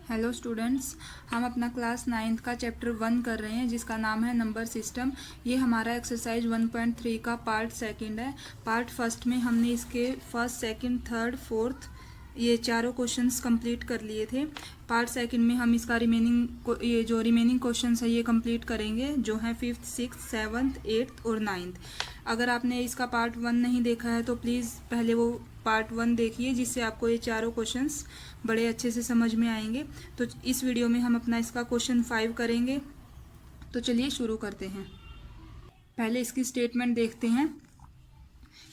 Hello students, हम अपना class 9th का चैप्टर 1 कर रहे हैं जिसका नाम है नंबर सिस्टम। ये हमारा एक्सरसाइज 1.3 का पार्ट सेकंड है। पार्ट फर्स्ट में हमने इसके फर्स्ट, सेकंड, थर्ड, फोर्थ ये चारों क्वेश्चंस कंप्लीट कर लिए थे। पार्ट सेकंड में हम इसका ये जो रिमेनिंग क्वेश्चंस है ये कंप्लीट करेंगे, जो हैं 5th, 6th, 7th, 8th और 9th। अगर आपने इसका पार्ट 1 नहीं देखा है तो प्लीज़ पहले वो पार्ट 1 देखिए, जिससे आपको ये चारों क्वेश्चंस बड़े अच्छे से समझ में आएंगे। तो इस वीडियो में हम अपना इसका क्वेश्चन 5 करेंगे। तो चलिए शुरू करते हैं। पहले इसकी स्टेटमेंट देखते हैं।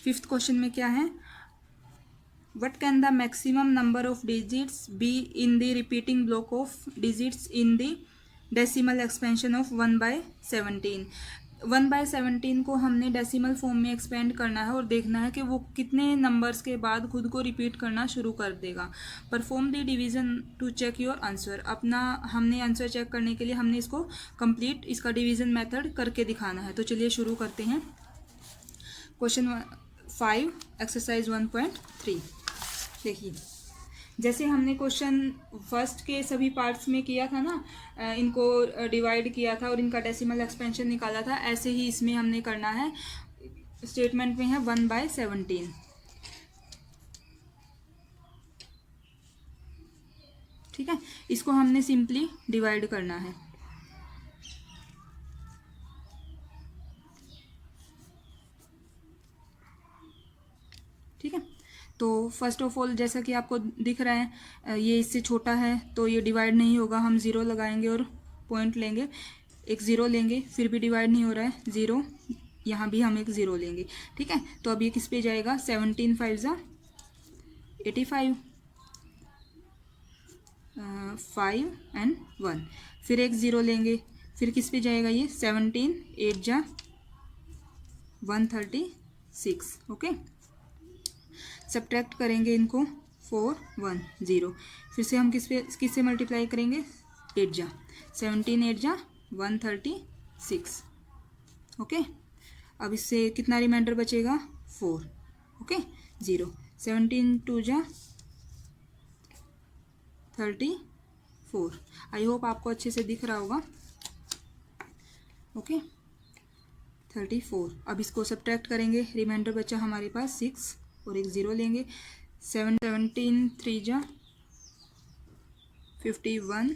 5th क्वेश्चन में क्या है? What can the maximum number of digits be in the repeating block of digits in the decimal expansion of 1/17? 1/17 को हमने डेसिमल फॉर्म में एक्सपेंड करना है और देखना है कि वो कितने नंबर्स के बाद खुद को रिपीट करना शुरू कर देगा। Perform the division to check your answer. अपना हमने आंसर चेक करने के लिए हमने इसको कंप्लीट इसका डिवीज़न मेथड करके दिखाना है। तो चलिए शुरू करते हैं। क्वेश्चन 5 एक्सरसाइज 1.3 देखिए, जैसे हमने क्वेश्चन फर्स्ट के सभी पार्ट्स में किया था ना, इनको डिवाइड किया था और इनका डेसिमल एक्सपेंशन निकाला था, ऐसे ही इसमें हमने करना है। स्टेटमेंट में है 1/17। ठीक है, इसको हमने सिंपली डिवाइड करना है। ठीक है, तो फर्स्ट ऑफ ऑल जैसा कि आपको दिख रहा है ये इससे छोटा है तो ये डिवाइड नहीं होगा। हम ज़ीरो लगाएंगे और पॉइंट लेंगे, एक ज़ीरो लेंगे, फिर भी डिवाइड नहीं हो रहा है, ज़ीरो, यहाँ भी हम एक ज़ीरो लेंगे। ठीक है, तो अब ये किस पे जाएगा? 17 5 85, 5 एंड 1, फिर एक ज़ीरो लेंगे, फिर किस पे जाएगा? ये 17 8 136। ओके, सब्ट्रैक्ट करेंगे इनको, 4 1 0, फिर से हम किससे मल्टीप्लाई करेंगे? 8 17 8 136। ओके, अब इससे कितना रिमाइंडर बचेगा? 4। ओके, 0 17 2 34। आई होप आपको अच्छे से दिख रहा होगा। ओके, 34। अब इसको सब्ट्रैक्ट करेंगे, रिमाइंडर बचा हमारे पास 6 और एक ज़ीरो लेंगे। 17 3 51,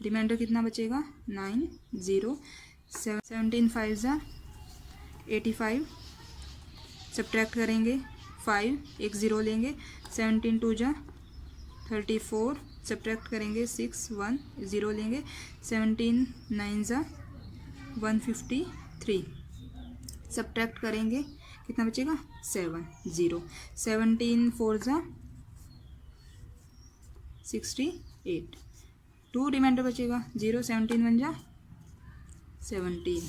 रिमाइंडर कितना बचेगा? 9 0। 17 5 85, सब्ट्रैक्ट करेंगे 5, एक ज़ीरो लेंगे। 17 2 34, सब्ट्रैक्ट करेंगे 6 1 ज़ीरो लेंगे। 17 9 153, सब्ट्रैक्ट करेंगे, कितना बचेगा? 7 0। 17 4 68, 2 रिमाइंडर बचेगा 0। 17 1 17।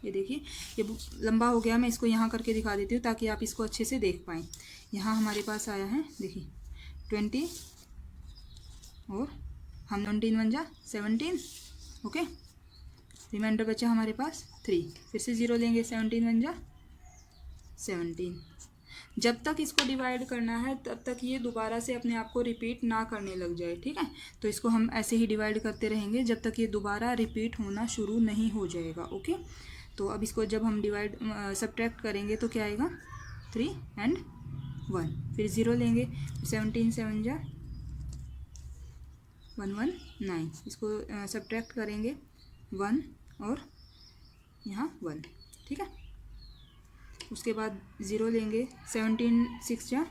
ये देखिए, ये लंबा हो गया, मैं इसको यहाँ करके दिखा देती हूँ ताकि आप इसको अच्छे से देख पाएँ। यहाँ हमारे पास आया है, देखिए 20 और हम 17 1 17। ओके, रिमाइंडर बचा हमारे पास 3, फिर से ज़ीरो लेंगे। 17 1 17। जब तक इसको डिवाइड करना है तब तक ये दोबारा से अपने आप को रिपीट ना करने लग जाए। ठीक है, तो इसको हम ऐसे ही डिवाइड करते रहेंगे जब तक ये दोबारा रिपीट होना शुरू नहीं हो जाएगा। ओके, तो अब इसको जब हम डिवाइड सब्ट्रैक्ट करेंगे तो क्या आएगा? 3 एंड 1, फिर ज़ीरो लेंगे। 17 7 119, इसको सब्ट्रैक्ट करेंगे 1 और यहाँ 1। ठीक है, उसके बाद ज़ीरो लेंगे। 17 6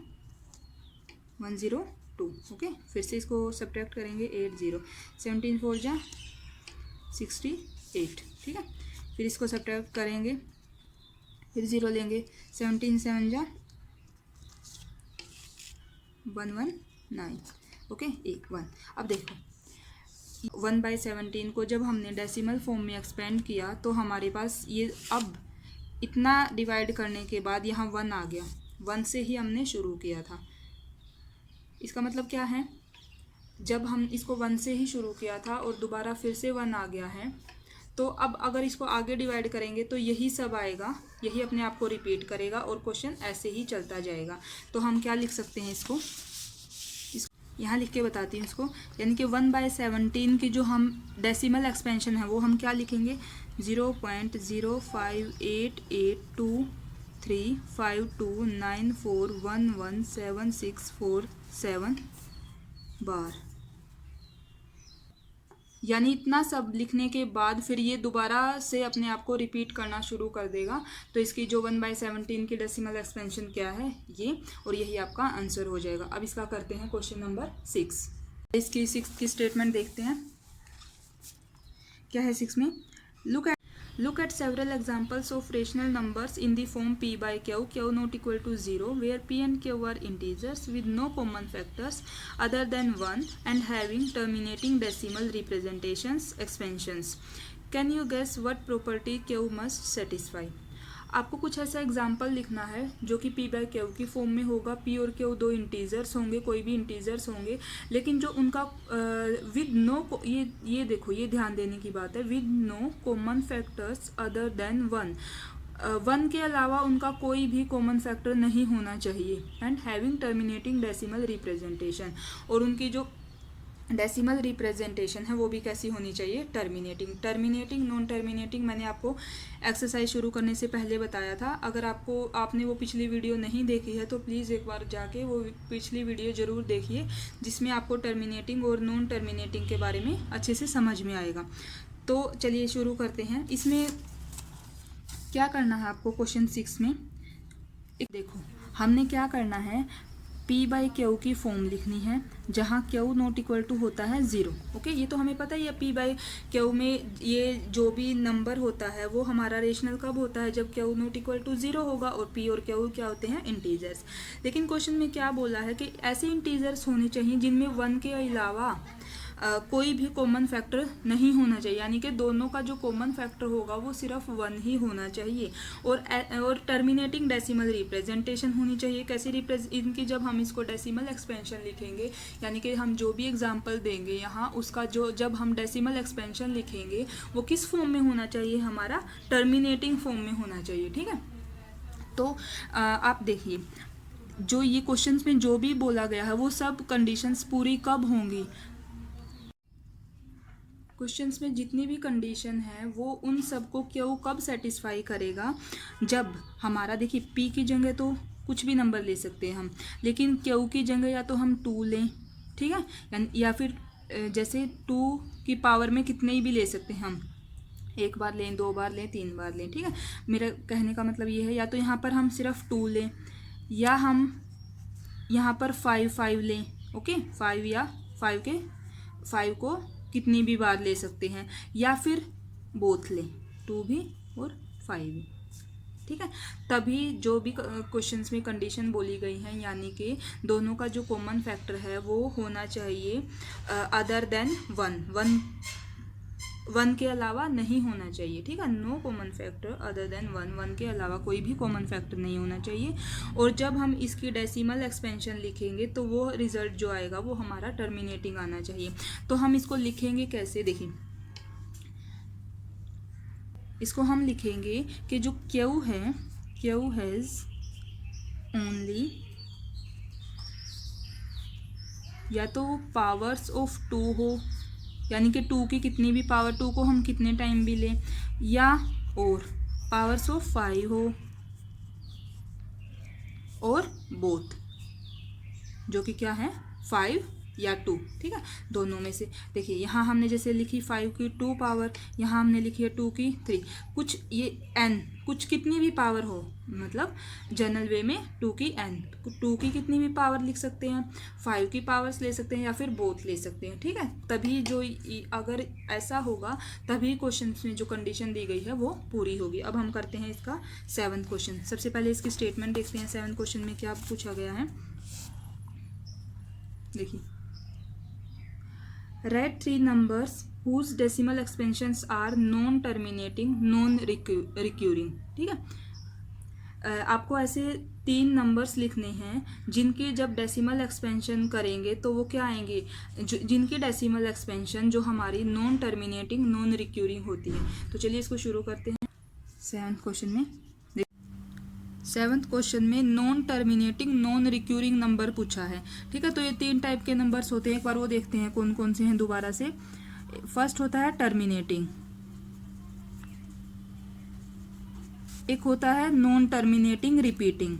102। ओके, फिर से इसको सब्ट्रैक्ट करेंगे 8 0। 17 4 68। ठीक है, फिर इसको सब्ट्रैक्ट करेंगे, फिर ज़ीरो लेंगे। 17 7 119। ओके, 1 1। अब देखो 1/17 को जब हमने डेसिमल फॉर्म में एक्सपेंड किया तो हमारे पास ये अब इतना डिवाइड करने के बाद यहाँ 1 आ गया। 1 से ही हमने शुरू किया था। इसका मतलब क्या है? जब हम इसको 1 से ही शुरू किया था और दोबारा फिर से 1 आ गया है, तो अब अगर इसको आगे डिवाइड करेंगे तो यही सब आएगा, यही अपने आप को रिपीट करेगा और क्वेश्चन ऐसे ही चलता जाएगा। तो हम क्या लिख सकते हैं इसको? यहाँ लिख के बताती हूँ इसको, यानी कि 1/17 की जो हम डेसिमल एक्सपेंशन है वो हम क्या लिखेंगे, 0.0588235294117647 बार। यानी इतना सब लिखने के बाद फिर ये दोबारा से अपने आप को रिपीट करना शुरू कर देगा। तो इसकी जो 1/17 की डेसिमल एक्सपेंशन क्या है ये, और यही आपका आंसर हो जाएगा। अब इसका करते हैं क्वेश्चन नंबर 6। इसकी 6 की स्टेटमेंट देखते हैं क्या है 6 में। Look at several examples of rational numbers in the form p by q, q not equal to 0, where p and q are integers with no common factors other than 1 and having terminating decimal representations expansions. Can you guess what property q must satisfy? आपको कुछ ऐसा example लिखना है जो कि p bye Q की form में होगा। p और q दो इंटीजर्स होंगे, कोई भी इंटीजर्स होंगे, लेकिन जो उनका विद नो, ये देखो, ये ध्यान देने की बात है, with no common factors other than 1 के अलावा उनका कोई भी कॉमन फैक्टर नहीं होना चाहिए। And having terminating decimal representation, और उनकी जो डेसिमल रिप्रेजेंटेशन है वो भी कैसी होनी चाहिए, टर्मिनेटिंग नॉन टर्मिनेटिंग। मैंने आपको एक्सरसाइज शुरू करने से पहले बताया था। अगर आपने वो पिछली वीडियो नहीं देखी है तो प्लीज़ एक बार जाके वो पिछली वीडियो ज़रूर देखिए, जिसमें आपको टर्मिनेटिंग और नॉन टर्मिनेटिंग के बारे में अच्छे से समझ में आएगा। तो चलिए शुरू करते हैं। इसमें क्या करना है आपको क्वेश्चन 6 में, देखो हमने क्या करना है, p बाई क्यू की फॉर्म लिखनी है जहाँ क्यू नॉट इक्वल टू होता है 0। ओके, ये तो हमें पता ही है। p बाई क्यू में ये जो भी नंबर होता है वो हमारा रेशनल कब होता है, जब क्यू नॉट इक्वल टू 0 होगा, और p और q क्या होते हैं, इंटीजर्स। लेकिन क्वेश्चन में क्या बोला है कि ऐसे इंटीजर्स होने चाहिए जिनमें 1 के अलावा कोई भी कॉमन फैक्टर नहीं होना चाहिए, यानी कि दोनों का जो कॉमन फैक्टर होगा वो सिर्फ 1 ही होना चाहिए। और टर्मिनेटिंग डेसिमल रिप्रेजेंटेशन होनी चाहिए। कैसी इनकी, जब हम इसको डेसिमल एक्सपेंशन लिखेंगे, यानी कि हम जो भी एग्जांपल देंगे यहाँ उसका जब हम डेसिमल एक्सपेंशन लिखेंगे वो किस फॉर्म में होना चाहिए, हमारा टर्मिनेटिंग फॉर्म में होना चाहिए। ठीक है, तो आप देखिए जो ये क्वेश्चंस में जो भी बोला गया है वो सब कंडीशंस पूरी कब होंगी, क्वेश्चंस में जितनी भी कंडीशन है वो उन सबको क्यू कब सेटिस्फाई करेगा, जब हमारा, देखिए p की जगह तो कुछ भी नंबर ले सकते हैं हम, लेकिन क्यू की जगह या तो हम 2 लें, ठीक है, या फिर जैसे 2 की पावर में कितने भी ले सकते हैं हम, 1 बार लें, 2 बार लें, 3 बार लें। ठीक है, मेरा कहने का मतलब ये है, या तो यहाँ पर हम सिर्फ 2 लें, या हम यहाँ पर 5 लें। ओके, 5 या 5 को कितनी भी बार ले सकते हैं, या फिर बोथ लें, 2 भी और 5 भी। ठीक है, तभी जो भी क्वेश्चंस में कंडीशन बोली गई है, यानी कि दोनों का जो कॉमन फैक्टर है वो होना चाहिए अदर देन 1 के अलावा नहीं होना चाहिए। ठीक है, no common factor other than 1 के अलावा कोई भी कॉमन फैक्टर नहीं होना चाहिए। और जब हम इसकी डेसिमल एक्सपेंशन लिखेंगे तो वो रिजल्ट जो आएगा वो हमारा टर्मिनेटिंग आना चाहिए। तो हम इसको लिखेंगे कैसे, देखिए इसको हम लिखेंगे कि जो क्यू है, क्यू हैज़ ओनली, या तो पावर्स ऑफ 2 हो, यानी कि 2 की कितनी भी पावर, 2 को हम कितने टाइम भी लें, या और पावर्स ऑफ 5 हो, और बोथ, जो कि क्या है 5 या 2। ठीक है, दोनों में से। देखिए यहाँ हमने जैसे लिखी 5 की 2 पावर, यहाँ हमने लिखी है 2 की 3, कुछ ये n, कुछ कितनी भी पावर हो, मतलब जनरल वे में 2 की n, 2 की कितनी भी पावर लिख सकते हैं, 5 की पावर्स ले सकते हैं, या फिर बोथ ले सकते हैं। ठीक है, तभी जो अगर ऐसा होगा तभी क्वेश्चन में जो कंडीशन दी गई है वो पूरी होगी। अब हम करते हैं इसका 7th क्वेश्चन। सबसे पहले इसकी स्टेटमेंट देखते हैं 7th क्वेश्चन में क्या पूछा गया है। देखिए, write 3 numbers whose decimal expansions are non terminating non recurring। ठीक है, आपको ऐसे 3 नंबर्स लिखने हैं जिनके जब डेसिमल एक्सपेंशन करेंगे तो वो क्या आएंगे, जिनकी डेसिमल एक्सपेंशन जो हमारी नॉन टर्मिनेटिंग नॉन रिक्यूरिंग होती है। तो चलिए इसको शुरू करते हैं 7th क्वेश्चन में। 7th क्वेश्चन में non terminating non recurring number पूछा है। ठीक है, तो ये 3 टाइप के नंबर्स होते हैं, एक बार वो देखते हैं कौन कौन से हैं दोबारा से। फर्स्ट होता है टर्मिनेटिंग, एक होता है नॉन टर्मिनेटिंग रिपीटिंग,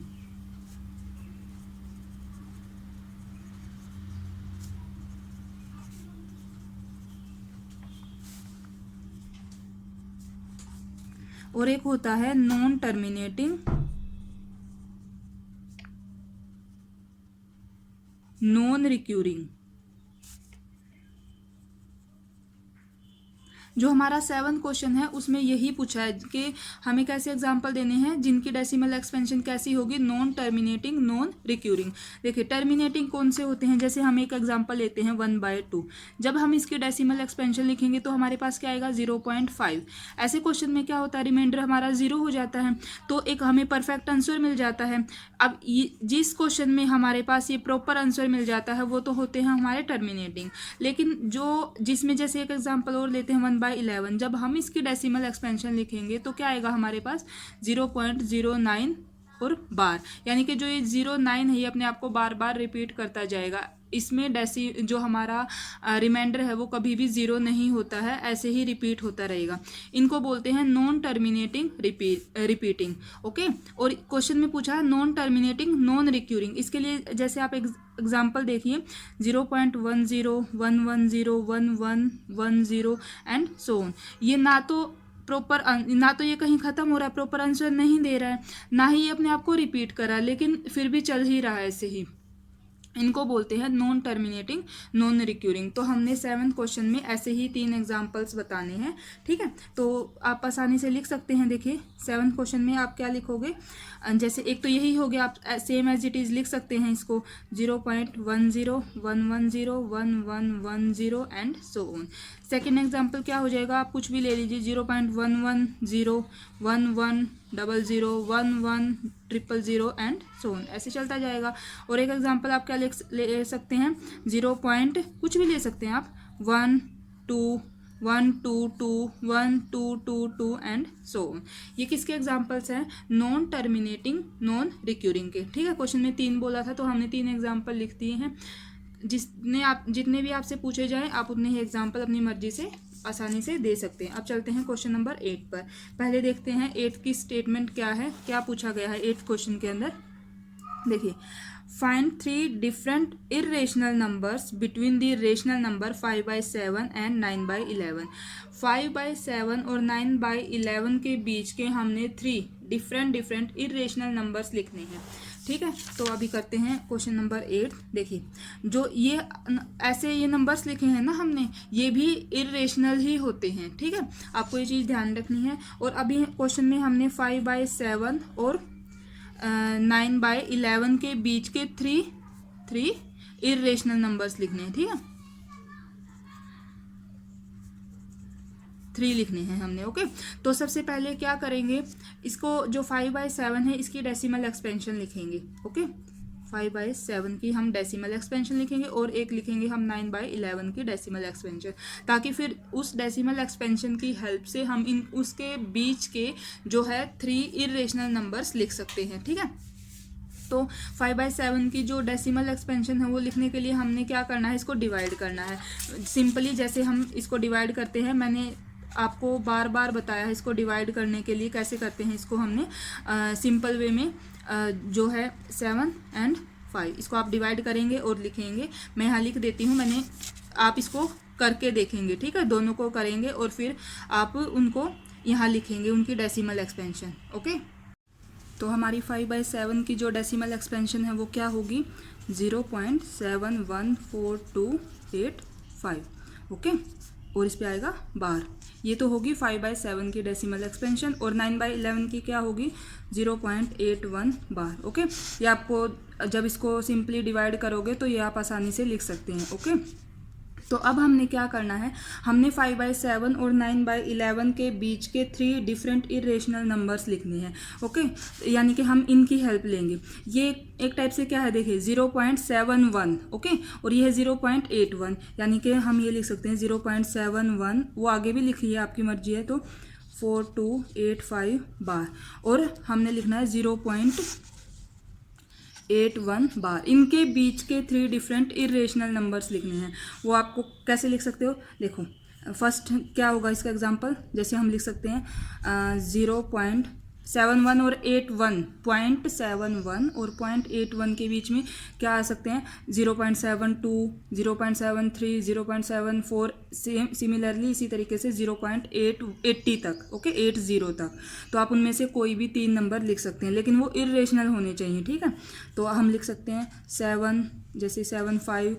और एक होता है नॉन टर्मिनेटिंग नॉन रिक्यूरिंग। जो हमारा 7th क्वेश्चन है उसमें यही पूछा है कि हमें कैसे एग्जाम्पल देने हैं जिनकी डेसिमल एक्सपेंशन कैसी होगी, नॉन टर्मिनेटिंग नॉन रिक्यूरिंग। देखिए टर्मिनेटिंग कौन से होते हैं, जैसे हम एक एग्जाम्पल लेते हैं 1/2। जब हम इसकी डेसिमल एक्सपेंशन लिखेंगे तो हमारे पास क्या आएगा 0.5। ऐसे क्वेश्चन में क्या होता है, रिमाइंडर हमारा 0 हो जाता है, तो एक हमें परफेक्ट आंसर मिल जाता है। अब जिस क्वेश्चन में हमारे पास ये प्रॉपर आंसर मिल जाता है वो तो होते हैं हमारे टर्मिनेटिंग। लेकिन जो जिसमें जैसे एक एग्जाम्पल और लेते हैं 1/11, जब हम इसकी डेसिमल एक्सपेंशन लिखेंगे तो क्या आएगा हमारे पास 0.09 और बार, यानी कि जो ये 09 है ये अपने आप को बार बार रिपीट करता जाएगा। इसमें जो हमारा रिमाइंडर है वो कभी भी 0 नहीं होता है, ऐसे ही रिपीट होता रहेगा। इनको बोलते हैं नॉन टर्मिनेटिंग रिपीटिंग। ओके, और क्वेश्चन में पूछा है नॉन टर्मिनेटिंग नॉन रिक्यूरिंग। इसके लिए जैसे आप एग्जाम्पल देखिए 0.10, 110, 1110 एंड सो ऑन। ये ना तो ये कहीं ख़त्म हो रहा है, प्रॉपर आंसर नहीं दे रहा है, ना ही ये अपने आप को रिपीट कर रहा है, लेकिन फिर भी चल ही रहा है ऐसे ही। इनको बोलते हैं नॉन टर्मिनेटिंग नॉन रिक्यूरिंग। तो हमने 7th क्वेश्चन में ऐसे ही 3 एग्जांपल्स बताने हैं। ठीक है, तो आप आसानी से लिख सकते हैं। देखिए 7th क्वेश्चन में आप क्या लिखोगे, जैसे एक तो यही हो गया, आप सेम एज इट इज़ लिख सकते हैं इसको 0.10, 110, 1110 and so on. Second example क्या हो जाएगा, आप कुछ भी ले लीजिए 0.110, 1100, 1100 एंड सो ऑन, ऐसे चलता जाएगा। और एक एग्जाम्पल आप क्या ले सकते हैं, 0. कुछ भी ले सकते हैं आप 1, 2, 1, 2, 2, 1, 2, 2, 2 एंड सो ऑन। ये किसके एग्जाम्पल्स हैं, नॉन टर्मिनेटिंग नॉन रिक्यूरिंग के। ठीक है, क्वेश्चन में 3 बोला था तो हमने 3 एग्जाम्पल लिख दिए हैं। जितने भी आपसे पूछे जाएं आप उतने ही एग्जाम्पल अपनी मर्जी से आसानी से दे सकते हैं। अब चलते हैं क्वेश्चन नंबर 8 पर। पहले देखते हैं 8 की स्टेटमेंट क्या है, क्या पूछा गया है 8th क्वेश्चन के अंदर। देखिए, find 3 different irrational numbers between the rational number 5/7 and 9/11। 5/7 और 9/11 के बीच के हमने 3 डिफरेंट इरेशनल नंबर्स लिखने हैं। ठीक है, तो अभी करते हैं क्वेश्चन नंबर 8। देखिए, जो ये ऐसे ये नंबर्स लिखे हैं ना हमने, ये भी इरेशनल ही होते हैं। ठीक है, आपको ये चीज़ ध्यान रखनी है। और अभी क्वेश्चन में हमने 5/7 और 9/11 के बीच के 3 इरेशनल नंबर्स लिखने हैं। ठीक है, 3 लिखने हैं हमने। ओके, तो सबसे पहले क्या करेंगे, इसको जो 5/7 है इसकी डेसिमल एक्सपेंशन लिखेंगे। ओके, 5/7 की हम डेसिमल एक्सपेंशन लिखेंगे और एक लिखेंगे हम 9/11 की डेसिमल एक्सपेंशन, ताकि फिर उस डेसिमल एक्सपेंशन की हेल्प से हम उसके बीच के जो है 3 इरेशनल नंबर्स लिख सकते हैं। ठीक है, तो 5/7 की जो डेसिमल एक्सपेंशन है वो लिखने के लिए हमने क्या करना है, इसको डिवाइड करना है। सिंपली जैसे हम इसको डिवाइड करते हैं, मैंने आपको बार बार बताया है इसको डिवाइड करने के लिए कैसे करते हैं। इसको हमने सिंपल वे में जो है 7 एंड 5 इसको आप डिवाइड करेंगे और लिखेंगे। मैं यहाँ लिख देती हूँ, आप इसको करके देखेंगे। ठीक है, दोनों को करेंगे और फिर आप उनको यहाँ लिखेंगे, उनकी डेसिमल एक्सपेंशन। ओके, तो हमारी 5/7 की जो डेसिमल एक्सपेंशन है वो क्या होगी, 0.714285। ओके, और इस पे आएगा बार। ये तो होगी 5/7 की डेसिमल एक्सपेंशन। और 9/11 की क्या होगी, 0.81 बार। ओके, ये आपको जब इसको सिंपली डिवाइड करोगे तो ये आप आसानी से लिख सकते हैं। ओके, तो अब हमने क्या करना है, हमने 5/7 और 9/11 के बीच के 3 डिफरेंट इरेशनल नंबर्स लिखने हैं। ओके, यानी कि हम इनकी हेल्प लेंगे। ये एक टाइप से क्या है, देखिए 0.71। ओके, और ये है 0.81, यानी कि हम ये लिख सकते हैं 0.71। वो आगे भी लिखिए, आपकी मर्जी है। तो 4285 बार, और हमने लिखना है 0.81 बार। इनके बीच के 3 डिफरेंट इरेशनल नंबर्स लिखने हैं। वो आपको कैसे लिख सकते हो, देखो फर्स्ट क्या होगा इसका एग्जांपल, जैसे हम लिख सकते हैं 0.71 और 81, 0.71 और 0.81 के बीच में क्या आ सकते हैं, 0.72, 0.73, 0.74, सिमिलरली इसी तरीके से 0.80 तक, ओके 80 तक। तो आप उनमें से कोई भी 3 नंबर लिख सकते हैं, लेकिन वो इरेशनल होने चाहिए, ठीक है। तो हम लिख सकते हैं 7, जैसे 750,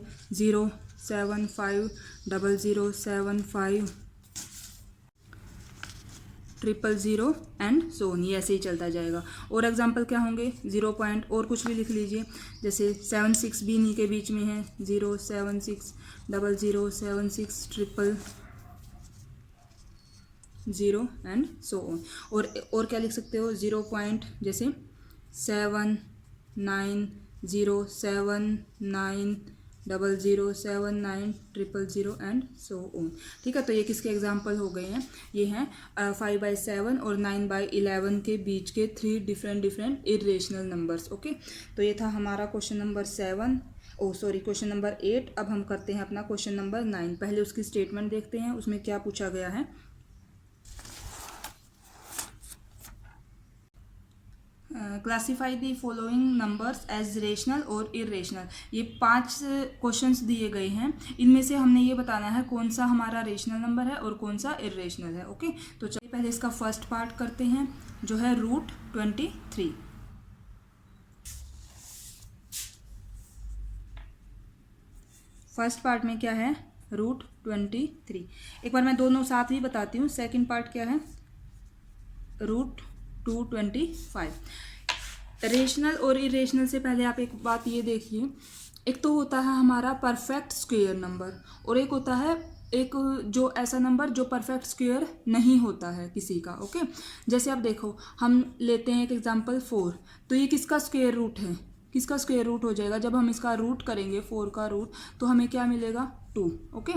7500, 7500 000 एंड सो ऑन, ये ऐसे ही चलता जाएगा। और एग्जांपल क्या होंगे, 0 पॉइंट और कुछ भी लिख लीजिए, जैसे 76 भी इन्हीं के बीच में है, 076 00 76 000 एंड सो ऑन। और क्या लिख सकते हो, 0 पॉइंट जैसे 79079079 0079000 एंड सो ऑन, ठीक है। तो ये किसके एग्जाम्पल हो गए हैं, ये हैं 5/7 और 9/11 के बीच के 3 डिफरेंट इरेशनल नंबर्स, ओके। तो ये था हमारा क्वेश्चन नंबर 7, क्वेश्चन नंबर 8। अब हम करते हैं अपना क्वेश्चन नंबर 9। पहले उसकी स्टेटमेंट देखते हैं, उसमें क्या पूछा गया है। Classify the following numbers as rational और इरेशनल। ये 5 क्वेश्चंस दिए गए हैं, इनमें से हमने ये बताना है कौन सा हमारा रेशनल नंबर है और कौन सा इरेशनल है, ओके। तो चलिए पहले इसका फर्स्ट पार्ट करते हैं, जो है √23। फर्स्ट पार्ट में क्या है, √23। एक बार मैं दोनों साथ ही बताती हूँ। सेकंड पार्ट क्या है, √225। रेशनल और इरेशनल से पहले आप एक बात ये देखिए, एक तो होता है हमारा परफेक्ट स्क्वायर नंबर, और एक होता है एक जो ऐसा नंबर जो परफेक्ट स्क्वायर नहीं होता है किसी का, ओके। जैसे आप देखो, हम लेते हैं एक एग्जांपल 4, तो ये किसका स्क्वायर रूट है, किसका स्क्वायर रूट हो जाएगा, जब हम इसका रूट करेंगे 4 का रूट, तो हमें क्या मिलेगा 2, ओके।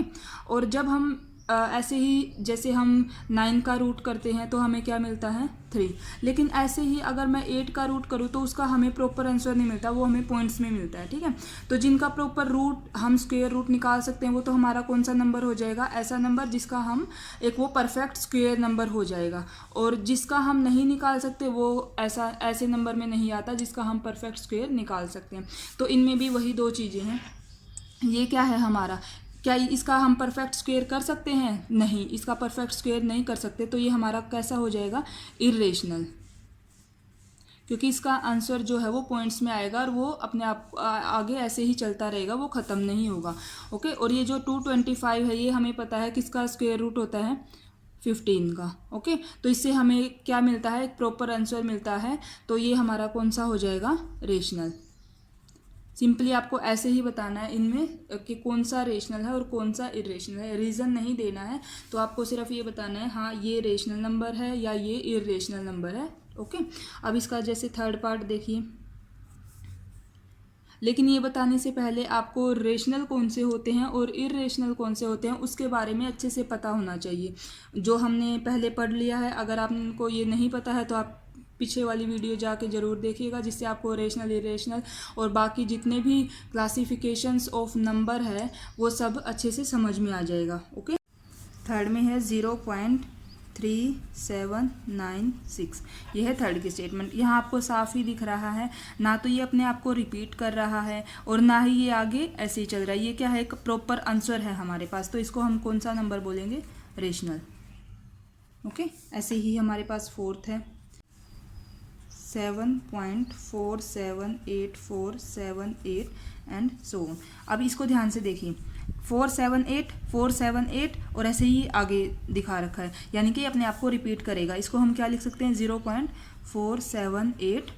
और जब हम ऐसे ही जैसे हम 9 का रूट करते हैं तो हमें क्या मिलता है 3। लेकिन ऐसे ही अगर मैं 8 का रूट करूँ तो उसका हमें प्रॉपर आंसर नहीं मिलता, वो हमें पॉइंट्स में मिलता है, ठीक है। तो जिनका प्रॉपर रूट हम स्क्वायर रूट निकाल सकते हैं, वो तो हमारा कौन सा नंबर हो जाएगा, ऐसा नंबर जिसका हम एक वो परफेक्ट स्क्वायर नंबर हो जाएगा। और जिसका हम नहीं निकाल सकते वो ऐसे नंबर में नहीं आता जिसका हम परफेक्ट स्क्वायर निकाल सकते हैं। तो इनमें भी वही 2 चीज़ें हैं। ये क्या है हमारा, क्या इसका हम परफेक्ट स्क्वायर कर सकते हैं, नहीं, इसका परफेक्ट स्क्वायर नहीं कर सकते, तो ये हमारा कैसा हो जाएगा, इरेशनल, क्योंकि इसका आंसर जो है वो पॉइंट्स में आएगा और वो अपने आप आगे ऐसे ही चलता रहेगा, वो ख़त्म नहीं होगा, ओके। और ये जो 225 है, ये हमें पता है किसका स्क्वायर रूट होता है, 15 का, ओके। तो इससे हमें क्या मिलता है, एक प्रॉपर आंसर मिलता है। तो ये हमारा कौन सा हो जाएगा, रेशनल। सिंपली आपको ऐसे ही बताना है इनमें कि कौन सा रेशनल है और कौन सा इरेशनल है, रीज़न नहीं देना है। तो आपको सिर्फ ये बताना है, हाँ ये रेशनल नंबर है या ये इरेशनल नंबर है, ओके। अब इसका जैसे थर्ड पार्ट देखिए, लेकिन ये बताने से पहले आपको रेशनल कौन से होते हैं और इरेशनल कौन से होते हैं उसके बारे में अच्छे से पता होना चाहिए, जो हमने पहले पढ़ लिया है। अगर आपको ये नहीं पता है तो आप पीछे वाली वीडियो जाके ज़रूर देखिएगा, जिससे आपको रेशनल इरेशनल और बाकी जितने भी क्लासिफिकेशंस ऑफ नंबर है वो सब अच्छे से समझ में आ जाएगा, ओके। थर्ड में है 0.3796, यह है थर्ड की स्टेटमेंट। यहाँ आपको साफ ही दिख रहा है, ना तो ये अपने आप को रिपीट कर रहा है और ना ही ये आगे ऐसे ही चल रहा है। ये क्या है, एक प्रॉपर आंसर है हमारे पास, तो इसको हम कौन सा नंबर बोलेंगे, रेशनल, ओके। ऐसे ही हमारे पास फोर्थ है 7.47848 एंड सो ऑन। अब इसको ध्यान से देखिए, 478 और ऐसे ही आगे दिखा रखा है, यानी कि अपने आप को रिपीट करेगा। इसको हम क्या लिख सकते हैं, 0.478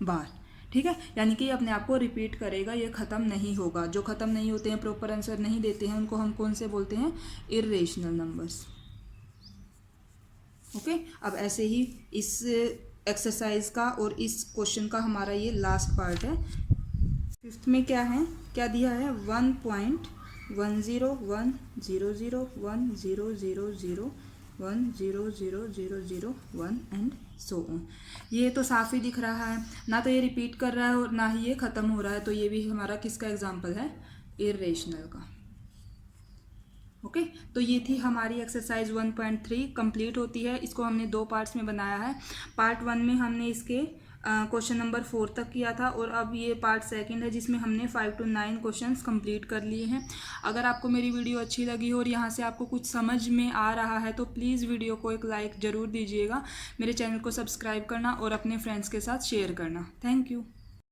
बार, ठीक है। यानी कि अपने आप को रिपीट करेगा, ये ख़त्म नहीं होगा। जो ख़त्म नहीं होते हैं, प्रॉपर आंसर नहीं देते हैं, उनको हम कौन से बोलते हैं, इरेशनल नंबर्स, ओके। अब ऐसे ही इस एक्सरसाइज का और इस क्वेश्चन का हमारा ये लास्ट पार्ट है। फिफ्थ में क्या है, क्या दिया है, 1.10100100 1 0 0 0 0 1 एंड सो ऑन। ये तो साफ ही दिख रहा है, ना तो ये रिपीट कर रहा है और ना ही ये ख़त्म हो रहा है, तो ये भी हमारा किसका एग्जाम्पल है, इरेशनल का। ओके तो ये थी हमारी एक्सरसाइज 1.3 कंप्लीट होती है। इसको हमने 2 पार्ट्स में बनाया है। पार्ट 1 में हमने इसके क्वेश्चन नंबर 4 तक किया था और अब ये पार्ट 2 है जिसमें हमने 5 to 9 क्वेश्चंस कंप्लीट कर लिए हैं। अगर आपको मेरी वीडियो अच्छी लगी हो और यहाँ से आपको कुछ समझ में आ रहा है तो प्लीज़ वीडियो को एक लाइक ज़रूर दीजिएगा। मेरे चैनल को सब्सक्राइब करना और अपने फ्रेंड्स के साथ शेयर करना। Thank you.